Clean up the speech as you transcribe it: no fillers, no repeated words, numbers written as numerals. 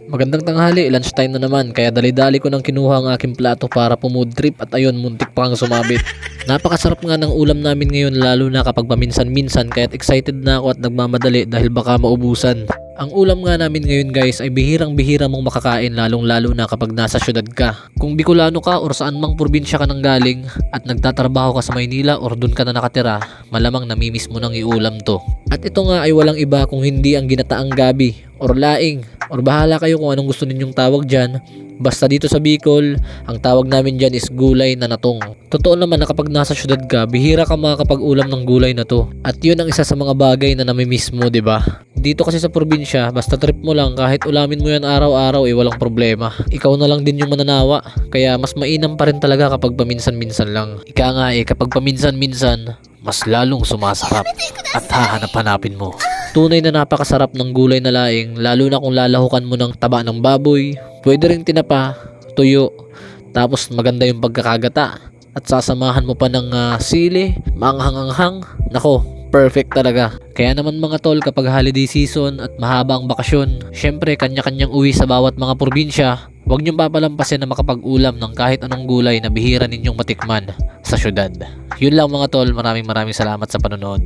Magandang tanghali, lunchtime na naman kaya dali-dali ko nang kinuha ang aking plato para pumood trip at ayun muntik pa kang sumabit. Napakasarap nga ng ulam namin ngayon lalo na kapag paminsan-minsan kaya't excited na ako at nagmamadali dahil baka maubusan. Ang ulam nga namin ngayon guys ay bihirang-bihira mong makakain lalong-lalo na kapag nasa syudad ka. Kung Bicolano ka or saan mang probinsya ka nang galing at nagtatrabaho ka sa Maynila or dun ka na nakatira, malamang namimiss mo nang iulam to. At ito nga ay walang iba kung hindi ang ginataang gabi or laing or bahala kayo kung anong gusto ninyong tawag dyan. Basta dito sa Bicol, ang tawag namin dyan is gulay na natong. Totoo naman na kapag nasa syudad ka, bihira ka makakapag-ulam ng gulay na to. At yun ang isa sa mga bagay na namimiss mo, diba? Dito kasi sa probinsya, basta trip mo lang kahit ulamin mo yan araw-araw walang problema. Ikaw na lang din yung mananawa, kaya mas mainam pa rin talaga kapag paminsan-minsan lang. Ika nga kapag paminsan-minsan, mas lalong sumasarap at hahanap-hanapin mo. Tunay na napakasarap ng gulay na laing lalo na kung lalahukan mo ng taba ng baboy, pwede rin tinapa, tuyo, tapos maganda yung pagkakagata at sasamahan mo pa ng sili, maanghang-anghang, nako, perfect talaga. Kaya naman mga tol kapag holiday season at mahaba ang bakasyon, syempre kanya-kanyang uwi sa bawat mga probinsya, huwag niyong papalampasin na makapag-ulam ng kahit anong gulay na bihira ninyong matikman sa syudad. Yun lang mga tol, maraming salamat sa panonood.